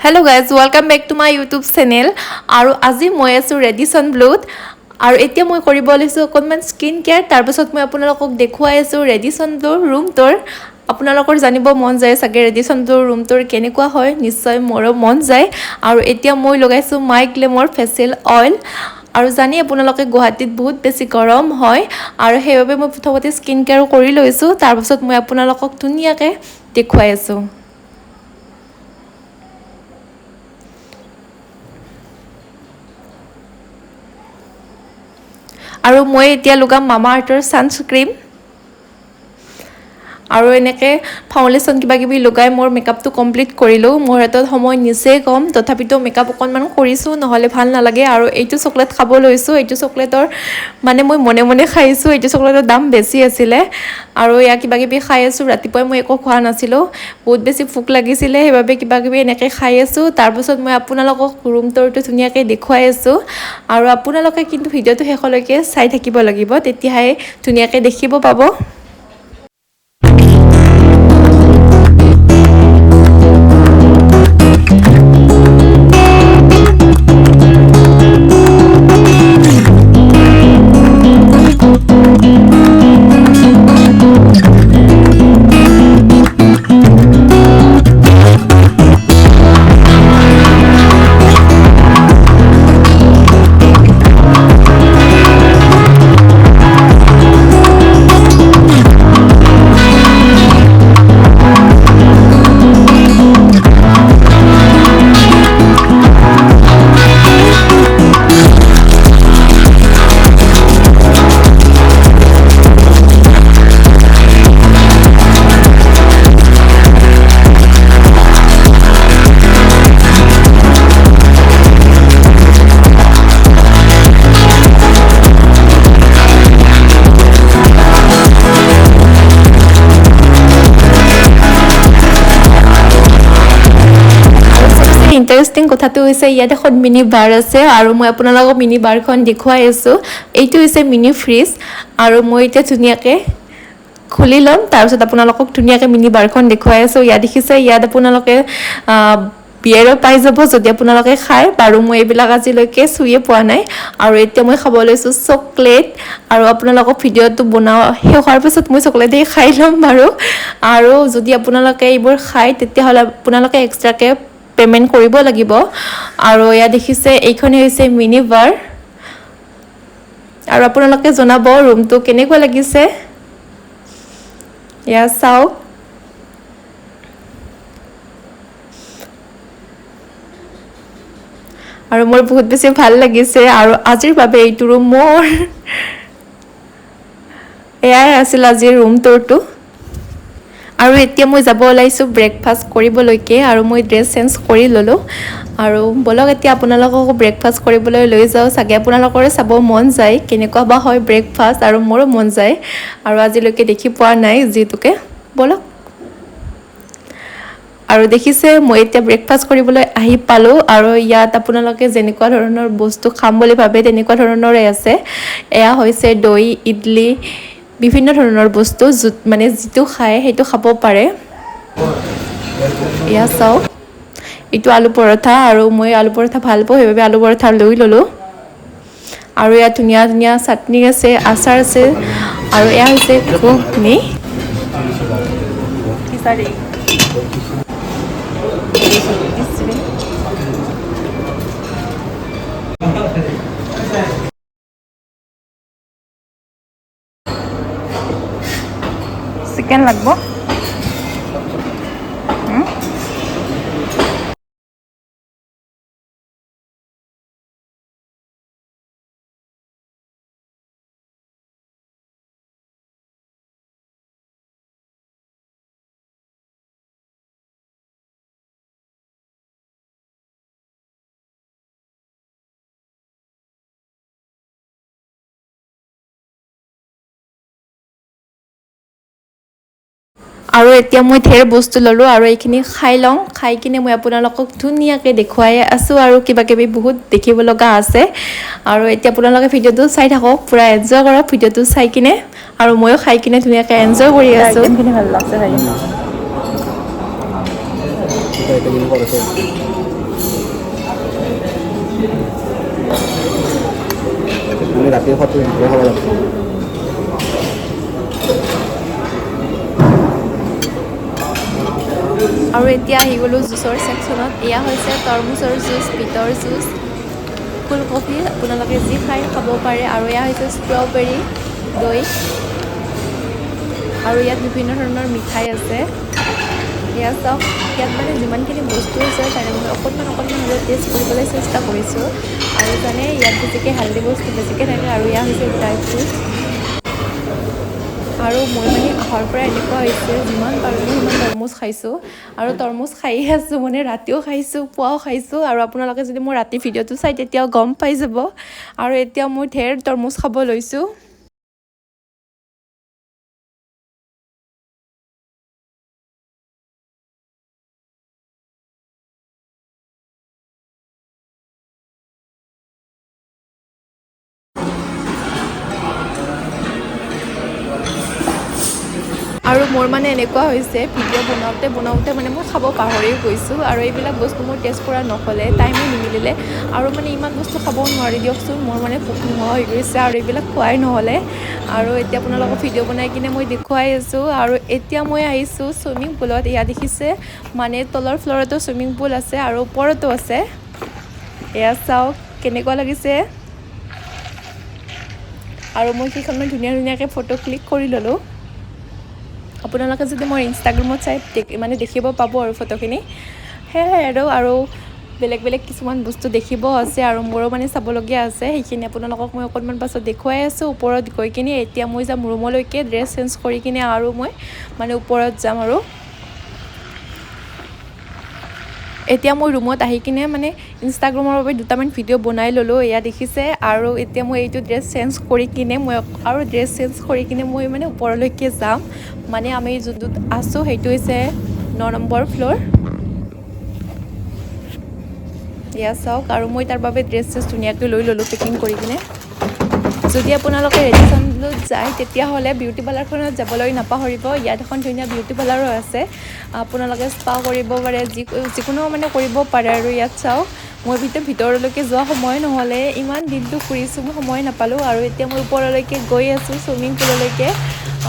Hello guys, welcome back to my YouTube channel. আৰু আজি মই আছো Radisson ব্লুত আৰু এতিয়া মই কৰিব লৈছো অকনমান স্কিন কেয়াৰ তাৰ পাছত মই আপোনালোকক দেখুৱাই আছো Radisson ব্লুৰ ৰুমটোৰ আপোনালোকৰ জানিব মন যায় সাগে Radisson ব্লুৰ ৰুমটোৰ কেনেকুৱা হয় নিশ্চয় মোৰো মন যায় আৰু এতিয়া মই লগাইছো মাই গ্লেমৰ ফেচিয়েল অইল আৰু জানি আপোনালোকে গুৱাহাটীত বহুত বেছি গৰম হয় আৰু সেইবাবে মই প্ৰথমতে স্কিন কেয়াৰ কৰি লৈছো তাৰ পাছত মই আপোনালোকক ধুনিয়াকৈ দেখুৱাই আছো আৰু মই এতিয়া লগাম মামা আৰ্থৰ সানস্ক্ৰীম আৰু এনেকৈ ফাউণ্ডেশ্যন কিবা কিবি লগাই মোৰ মেকআপটো কমপ্লিট কৰিলোঁ মোৰ হাতত সময় নিচেই কম তথাপিতো মেকআপ অকণমান কৰিছোঁ নহ'লে ভাল নালাগে আৰু এইটো চকলেট খাব লৈছোঁ এইটো চকলেটৰ মানে মই মনে মনে খাইছোঁ এইটো চকলেটৰ দাম বেছি আছিলে আৰু ইয়াক কিবা কিবি খাই আছোঁ ৰাতিপুৱাই মই একো খোৱা নাছিলোঁ বহুত বেছি ভোক লাগিছিলে সেইবাবে কিবা কিবি এনেকৈ খাই আছোঁ তাৰপাছত মই আপোনালোকক ৰুমটোৰটো ধুনীয়াকৈ দেখুৱাই আছোঁ আৰু আপোনালোকে কিন্তু ভিডিঅ'টো শেষলৈকে চাই থাকিব লাগিব তেতিয়াহে ধুনীয়াকৈ দেখিব পাব ইন্টাৰেষ্টিং কথাটো হৈছে ইয়াত এখন মিনি বাৰ আছে আৰু মই আপোনালোকক মিনি বাৰখন দেখুৱাই আছোঁ এইটো হৈছে মিনি ফ্ৰিজ আৰু মই এতিয়া ধুনীয়াকৈ খুলি ল'ম তাৰপিছত আপোনালোকক ধুনীয়াকৈ মিনি বাৰখন দেখুৱাই আছোঁ ইয়াত দেখিছে ইয়াত আপোনালোকে বিয়েৰো পাই যাব যদি আপোনালোকে খায় বাৰু মই এইবিলাক আজিলৈকে চুইয়ে পোৱা নাই আৰু এতিয়া মই খাব লৈছোঁ চকলেট আৰু আপোনালোকক ভিডিঅ'টো বনাওঁ শেষ হোৱাৰ পিছত মই চকলেটেই খাই ল'ম বাৰু আৰু যদি আপোনালোকে এইবোৰ খায় তেতিয়াহ'লে আপোনালোকে এক্সট্ৰাকৈ পেমেন্ট কৰিব লাগিব আৰু ইয়া দেখিছে এইখনে হৈছে মিনি বাৰ আৰু আপোনালোকে জনাব ৰুমটো কেনেকুৱা লাগিছে ইয়া চাওক আৰু মোৰ বহুত বেছি ভাল লাগিছে আৰু আজিৰ বাবে এইটো ৰুম মোৰ এয়াই আছিল আজিৰ ৰুম টুৰটো আৰু এতিয়া মই যাব ওলাইছোঁ ব্ৰেকফাষ্ট কৰিবলৈকে আৰু মই ড্ৰেছ চেঞ্জ কৰি ল'লোঁ আৰু বলক এতিয়া আপোনালোককো ব্ৰেকফাষ্ট কৰিবলৈ লৈ যাওঁ চাগে আপোনালোকৰে চাব মন যায় কেনেকুৱা বা হয় ব্ৰেকফাষ্ট আৰু মোৰো মন যায় আৰু আজিলৈকে দেখি পোৱা নাই যিহেতুকে বলক আৰু দেখিছে মই এতিয়া ব্ৰেকফাষ্ট কৰিবলৈ আহি পালোঁ আৰু ইয়াত আপোনালোকে যেনেকুৱা ধৰণৰ বস্তু খাম বুলি ভাবে তেনেকুৱা ধৰণৰে আছে এয়া হৈছে দৈ ইডলি বিভিন্ন ধৰণৰ বস্তু মানে যিটো খায় সেইটো খাব পাৰে এয়া চাওক এইটো আলু পৰঠা আৰু মই আলু পৰঠা ভাল পাওঁ সেইবাবে আলু পৰঠা লৈ ল'লোঁ আৰু ইয়াত ধুনীয়া ধুনীয়া চাটনি আছে আচাৰ আছে আৰু এয়া হৈছে ঘুগনি চিকেন লাগব আৰু এতিয়া মই ঢেৰ বস্তু ল'লোঁ আৰু এইখিনি খাই লওঁ খাই কিনে মই আপোনালোকক ধুনীয়াকৈ দেখুৱাই আছোঁ আৰু কিবা কিবি বহুত দেখিব লগা আছে আৰু এতিয়া আপোনালোকে ভিডিঅ'টো চাই থাকক পুৰা এনজয় কৰক ভিডিঅ'টো চাই কিনে আৰু ময়ো খাই কিনে ধুনীয়াকৈ এনজয় কৰি আছোঁ ভাল লাগছে ৰাতি খোৱাটো এনেকৈ খাব লাগিব। আৰু এতিয়া আহি গ'লোঁ জুচৰ ছেকশ্যনত। এয়া হৈছে তৰমুজৰ জুচ, বিটৰ জুচ, ফুলকবি, আপোনালোকে যি খাই খাব পাৰে। আৰু এয়া হৈছে ষ্ট্ৰবেৰী, দৈ, আৰু ইয়াত বিভিন্ন ধৰণৰ মিঠাই আছে। এয়া চাওক, ইয়াত মানে যিমানখিনি বস্তু আছে তাৰে মই অকণমান হ'লেও টেষ্ট কৰিবলৈ চেষ্টা কৰিছোঁ। আৰু জানে ইয়াত বেছিকৈ হেল্ডি বস্তু বেছিকৈ থাকে। আৰু এয়া হৈছে ড্ৰাই ফ্ৰুটছ। আৰু মই মানে অহাৰ পৰা এনেকুৱা হৈছে যিমান পাৰোঁ মই সিমান তৰমুজ খাইছোঁ। আৰু তৰমুজ খায়ে আছোঁ, মানে ৰাতিও খাইছোঁ, পুৱাও খাইছোঁ। আৰু আপোনালোকে যদি মোৰ ৰাতি ভিডিঅ'টো চাই তেতিয়াও গম পাই যাব। আৰু এতিয়া মই ঢেৰ তৰমুজ খাব লৈছোঁ। আৰু মোৰ মানে এনেকুৱা হৈছে ভিডিঅ' বনাওঁতে মানে মই খাব পাহৰিয়ে গৈছোঁ। আৰু এইবিলাক বস্তু মোৰ টেষ্ট কৰা নহ'লে, টাইমেই নিমিলিলে। আৰু মানে ইমান বস্তু খাবও নোৱাৰি দিয়কচোন, মোৰ মানে ভোক নোহোৱা হৈ গৈছে আৰু এইবিলাক খোৱাই নহ'লে। আৰু এতিয়া আপোনালোকক ভিডিঅ' বনাই কিনে মই দেখুৱাই আছোঁ। আৰু এতিয়া মই আহিছোঁ চুইমিং পুলত। এয়া দেখিছে, মানে তলৰ ফ্ল'ৰতো চুইমিং পুল আছে আৰু ওপৰতো আছে। এয়া চাওক কেনেকুৱা লাগিছে। আৰু মই কেইখনমান ধুনীয়াকৈ ফটো ক্লিক কৰি ল'লোঁ। আপোনালোকে যদি মোৰ ইনষ্টাগ্ৰামত চাই মানে দেখিব পাব আৰু ফটোখিনি। সেয়াই আৰু বেলেগ কিছুমান বস্তু দেখিব আছে আৰু মোৰো মানে চাবলগীয়া আছে। সেইখিনি আপোনালোকক মই অকণমান পাছত দেখুৱাই আছোঁ ওপৰত গৈ কিনে। এতিয়া মই যাম ৰুমলৈকে, ড্ৰেছ চেঞ্জ কৰি কিনে আৰু মই মানে ওপৰত যাম। আৰু এতিয়া মই ৰুমত আহি কিনে মানে ইনষ্টাগ্ৰামৰ বাবে দুটামান ভিডিঅ' বনাই ল'লোঁ। এয়া দেখিছে। আৰু এতিয়া মই এইটো ড্ৰেছ চেঞ্জ কৰি কিনে মই মানে ওপৰলৈকে যাম। মানে আমি যোনটোত আছোঁ সেইটো হৈছে 9 নম্বৰ ফ্ল'ৰ। এয়া চাওক, আৰু মই তাৰ বাবে ড্ৰেছ ধুনীয়াকৈ লৈ ল'লোঁ পেকিং কৰি কিনে। যদি আপোনালোকে ৰেডিচনত যায় তেতিয়াহ'লে বিউটি পাৰ্লাৰখনত যাবলৈ নাপাহৰিব। ইয়াত এখন ধুনীয়া বিউটি পাৰ্লাৰো আছে। আপোনালোকে স্পা কৰিব পাৰে, যিকোনো মানে কৰিব পাৰে। আৰু ইয়াত চাওক, মই ভিতৰলৈকে যোৱা সময় নহ'লে, ইমান দিনটো ফুৰিছোঁ মই সময় নাপালোঁ। আৰু এতিয়া মই ওপৰলৈকে গৈ আছোঁ চুইমিং পুললৈকে।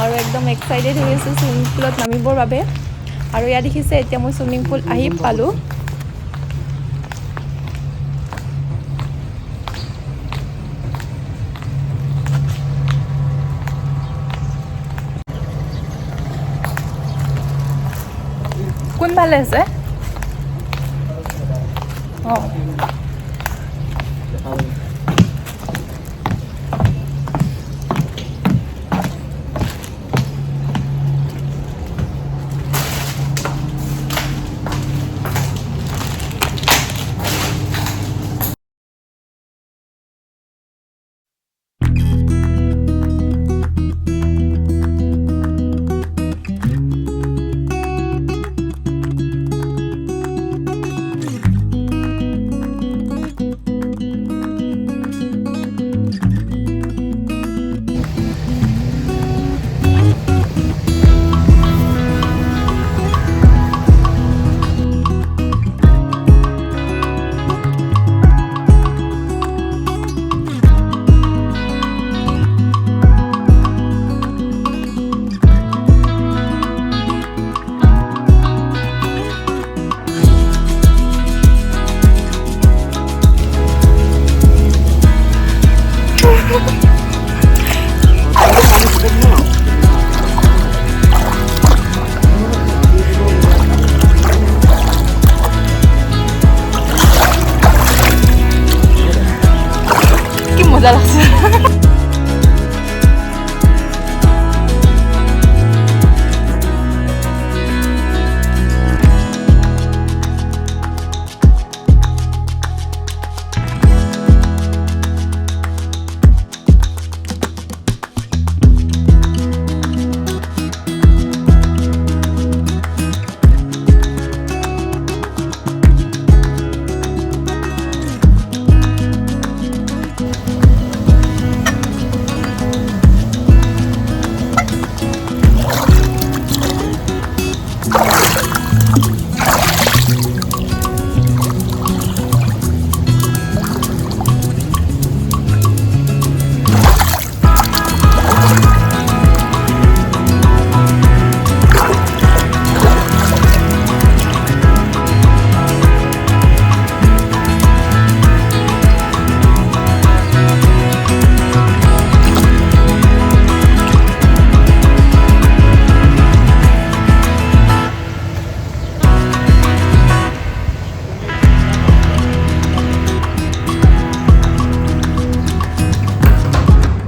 আৰু একদম এক্সাইটেড হৈ আছোঁ চুইমিং পুলত নামিবৰ বাবে। আৰু ইয়াত দেখিছে, এতিয়া মই চুইমিং পুল আহি পালোঁ। কোনফালে আছে? অঁ, কি মজা লাগছে।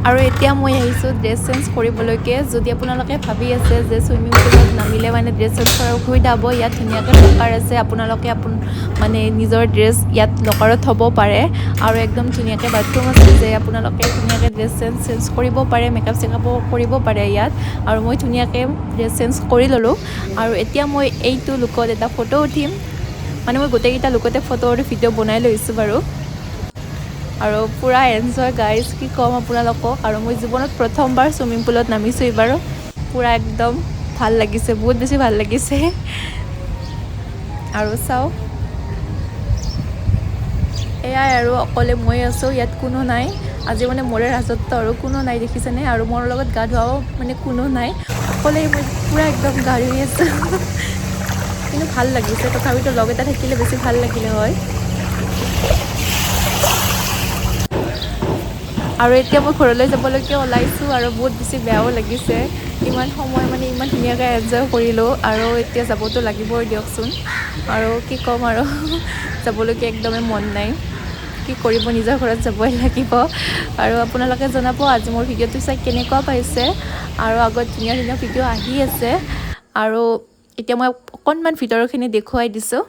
আৰু এতিয়া মই আহিছোঁ ড্ৰেছ চেঞ্জ কৰিবলৈকে যদি আপোনালোকে ভাবি আছে যে ছুইমিং পুলত নামিলে মানে ড্ৰেছ চেঞ্জ কৰাৰ অসুবিধা হ'ব ইয়াত ধুনীয়াকৈ লকাৰ আছে আপোনালোকে মানে নিজৰ ড্ৰেছ ইয়াত লকাৰত থ'ব পাৰে আৰু একদম ধুনীয়াকৈ বাথৰুম আছে যে আপোনালোকে ধুনীয়াকৈ ড্ৰেছ চেঞ্জ কৰিব পাৰে মেকআপ চেকআপো কৰিব পাৰে ইয়াত আৰু মই ধুনীয়াকৈ ড্ৰেছ চেঞ্জ কৰি ল'লোঁ আৰু এতিয়া মই এইটো লুকত এটা ফটো উঠিম মানে মই গোটেইকেইটা লুকতে ফটো আৰু ভিডিঅ' বনাই লৈছোঁ বাৰু আৰু পুৰা এনজয় গাইজ কি ক'ম আপোনালোকক আৰু মই জীৱনত প্ৰথমবাৰ ছুইমিং পুলত নামিছোঁ এইবাৰ পুৰা একদম ভাল লাগিছে বহুত বেছি ভাল লাগিছে আৰু চাওক এয়াই আৰু অকলে মই আছোঁ ইয়াত কোনো নাই আজি মানে মোৰে ৰাজত্ব আৰু কোনো নাই দেখিছেনে আৰু মোৰ লগত গা ধোৱাও মানে কোনো নাই অকলে মই পুৰা একদম গা ধুই আছোঁ কিন্তু ভাল লাগিছে তথাপিতো লগ এটা থাকিলে বেছি ভাল লাগিলে হয় আৰু এতিয়া মই ঘৰলৈ যাবলৈকে ওলাইছোঁ আৰু বহুত বেছি বেয়াও লাগিছে ইমান সময় মানে ইমান ধুনীয়াকৈ এনজয় কৰিলোঁ আৰু এতিয়া যাবতো লাগিবই দিয়কচোন আৰু কি ক'ম আৰু যাবলৈকে একদমেই মন নাই কি কৰিব নিজৰ ঘৰত যাবই লাগিব আৰু আপোনালোকে জনাব আজি মোৰ ভিডিঅ'টো চাই কেনেকুৱা পাইছে আৰু আগত ধুনীয়া ধুনীয়া ভিডিঅ' আহি আছে আৰু এতিয়া মই অকণমান ভিতৰৰখিনি দেখুৱাই দিছোঁ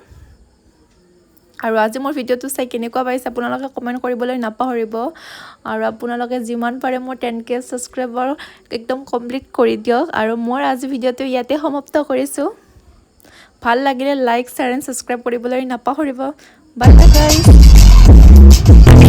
আৰু আজি মোৰ ভিডিঅ'টো চাই কেনেকুৱা পাইছে আপোনালোকে কমেণ্ট কৰিবলৈ নাপাহৰিব আৰু আপোনালোকে যিমান পাৰে মোৰ 10K ছাবস্ক্ৰাইবাৰ একদম কমপ্লিট কৰি দিয়ক আৰু মোৰ আজি ভিডিঅ'টো ইয়াতে সমাপ্ত কৰিছোঁ ভাল লাগিলে লাইক শ্বেয়াৰ এণ্ড ছাবস্ক্ৰাইব কৰিবলৈ নাপাহৰিব বাই বাই গাইজ